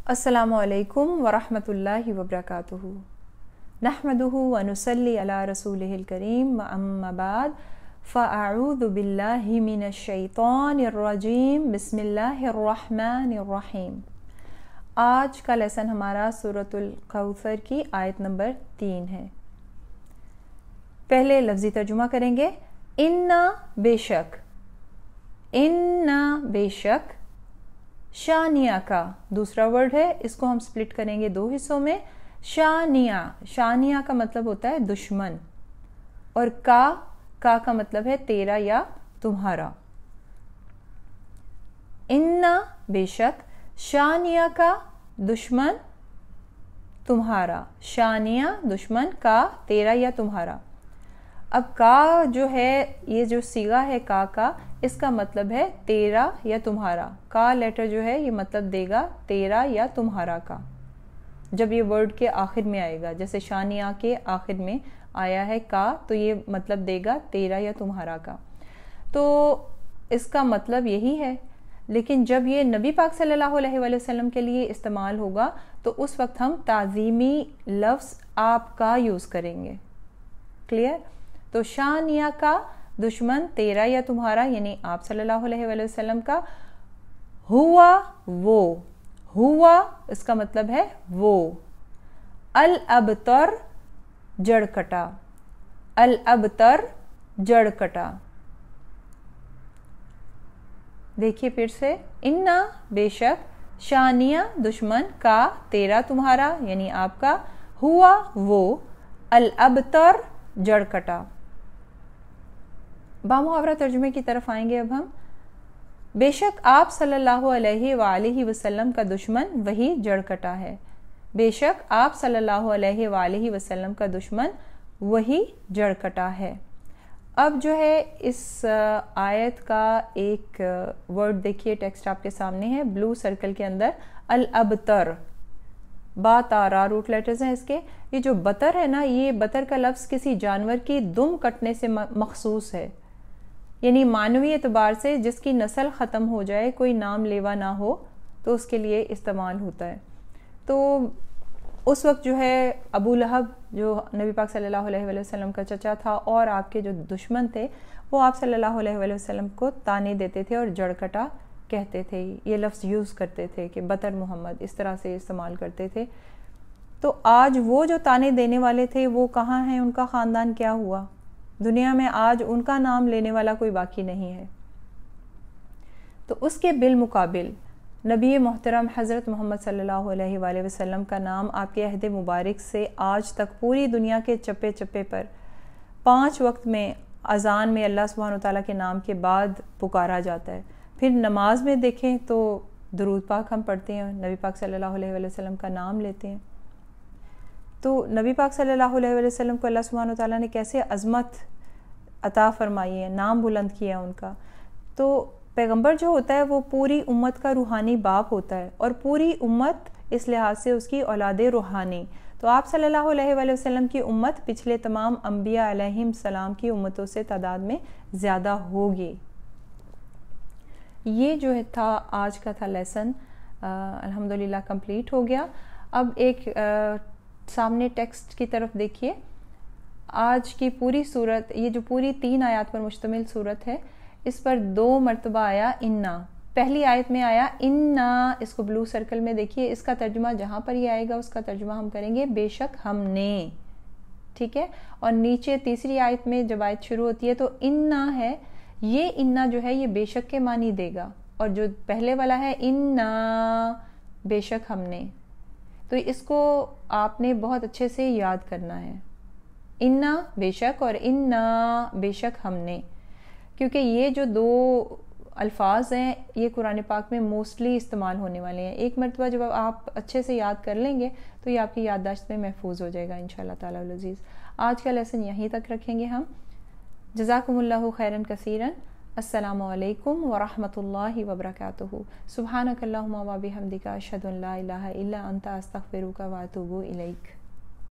अस्सलामु अलैकुम वरहमतुल्लाहि वबरकातुहू। नहमदुहु व नुसल्ली अला रसूलिहिल करीम व अम्मा बाद फ़अऊज़ु बिल्लाहि मिनश शैतानिर रजीम बिस्मिल्लाहिर रहमानिर रहीम। आज का लेसन हमारा सूरतुल कौसर की आयत नंबर 3 है। पहले लफ्ज़ी तर्जुमा करेंगे। इन्ना बेशक, इन्ना बेशक, शानिया का दूसरा वर्ड है, इसको हम स्प्लिट करेंगे दो हिस्सों में। शानिया, शानिया का मतलब होता है दुश्मन, और का मतलब है तेरा या तुम्हारा। इन्ना बेशक, शानिया का दुश्मन तुम्हारा, शानिया दुश्मन, का तेरा या तुम्हारा। अब का जो है, ये जो सीगा है का इसका मतलब है तेरा या तुम्हारा। का लेटर जो है ये मतलब देगा तेरा या तुम्हारा का, जब ये वर्ड के आखिर में आएगा। जैसे शानिया के आखिर में आया है का, तो ये मतलब देगा तेरा या तुम्हारा का। तो इसका मतलब यही है। लेकिन जब ये नबी पाक सल्लल्लाहु अलैहि वसल्लम के लिए इस्तेमाल होगा तो उस वक्त हम ताज़ीमी लफ्ज़ आपका यूज़ करेंगे। क्लियर? तो शानिया का दुश्मन तेरा या तुम्हारा, यानी आप सल्लल्लाहु अलैहि वसल्लम का। हुआ वो, हुआ इसका मतलब है वो। अल अबतर जड़ कटा, अल अबतर जड़ कटा। देखिए फिर से। इन्ना बेशक, शानिया दुश्मन, का तेरा तुम्हारा यानी आपका, हुआ वो, अल अबतर जड़ कटा। बामुहावरा तर्जुमे की तरफ आएंगे अब हम। बेशक आप सल्लल्लाहु अलैहि वसल्लम का दुश्मन वही जड़ कटा है। बेशक आप सल्लल्लाहु अलैहि वसल्लम का दुश्मन वही जड़ कटा है। अब जो है इस आयत का एक वर्ड देखिए, टेक्स्ट आपके सामने है ब्लू सर्कल के अंदर। अल अबतर, बा तारा रूट लेटर्स हैं इसके। ये जो बतर है ना, ये बतर का लफ्ज़ किसी जानवर की दुम कटने से मखसूस है, यानी मानवी एतबार से जिसकी नस्ल ख़त्म हो जाए, कोई नाम लेवा ना हो, तो उसके लिए इस्तेमाल होता है। तो उस वक्त जो है अबू लहब, जो नबी पाक सल्लल्लाहु अलैहि वसल्लम का चचा था, और आपके जो दुश्मन थे, वो आप सल्लल्लाहु अलैहि वसल्लम को ताने देते थे और जड़कटा कहते थे। ये लफ्ज़ यूज़ करते थे कि बतर मोहम्मद, इस तरह से इस्तेमाल करते थे। तो आज वो जो ताने देने वाले थे वो कहाँ हैं? उनका ख़ानदान क्या हुआ? दुनिया में आज उनका नाम लेने वाला कोई बाकी नहीं है। तो उसके बिलमुकाबिल नबी मोहतरम हज़रत मोहम्मद सल्लल्लाहु अलैहि वसल्लम का नाम आपके अहद मुबारक से आज तक पूरी दुनिया के चप्पे चप्पे पर 5 वक्त में अज़ान में अल्लाह सुब्हानहू व तआला के नाम के बाद पुकारा जाता है। फिर नमाज में देखें तो दुरूद पाक हम पढ़ते हैं, नबी पाक सल्लल्लाहु अलैहि वसल्लम का नाम लेते हैं। तो नबी पाक सल्लल्लाहु अलैहि वसल्लम को अल्लाह सुब्हानहू व तआला ने कैसे अज़मत अता फरमाई है, नाम बुलंद किया उनका। तो पैगंबर जो होता है वो पूरी उम्मत का रूहानी बाप होता है, और पूरी उम्मत इस लिहाज से उसकी औलाद रूहानी। तो आप सल्लल्लाहु अलैहि वसल्लम की उम्मत पिछले तमाम अंबिया अलैहिम सलाम की उम्मतों से तादाद में ज़्यादा होगी। ये जो है था आज का था लेसन, अल्हम्दुलिल्लाह कंप्लीट हो गया। अब एक सामने टेक्स्ट की तरफ देखिए। आज की पूरी सूरत, ये जो पूरी 3 आयत पर मुश्तमिल सूरत है, इस पर 2 मरतबा आया इन्ना। पहली आयत में आया इन्ना, इसको ब्लू सर्कल में देखिए। इसका तर्जुमा जहाँ पर ये आएगा उसका तर्जुमा हम करेंगे बेशक हमने, ठीक है। और नीचे तीसरी आयत में जब आयत शुरू होती है तो इन्ना है, ये इन्ना जो है ये बेशक के मानी देगा, और जो पहले वाला है इन्ना बेशक हमने, तो इसको आपने बहुत अच्छे से याद करना है। इन्ना बेशक और इन्ना बेशक हमने, क्योंकि ये जो 2 अल्फाज हैं ये कुरान पाक में मोस्टली इस्तेमाल होने वाले हैं। एक मरतबा जब आप अच्छे से याद कर लेंगे तो ये आपकी याददाश्त में महफूज हो जाएगा इंशाअल्लाह ताला अल अज़ीज़। आज का लेसन यहीं तक रखेंगे हम। जज़ाकुमुल्लाहु खैरन कसीरन। अस्सलामु अलैकुम व रहमतुल्लाहि व बरकातुहू। सुब्हानकल्लाहुम्मा व बिहम्दिका अशहदु अन ला इलाहा इल्ला अंता अस्तगफिरुका व अतूबु इलैक।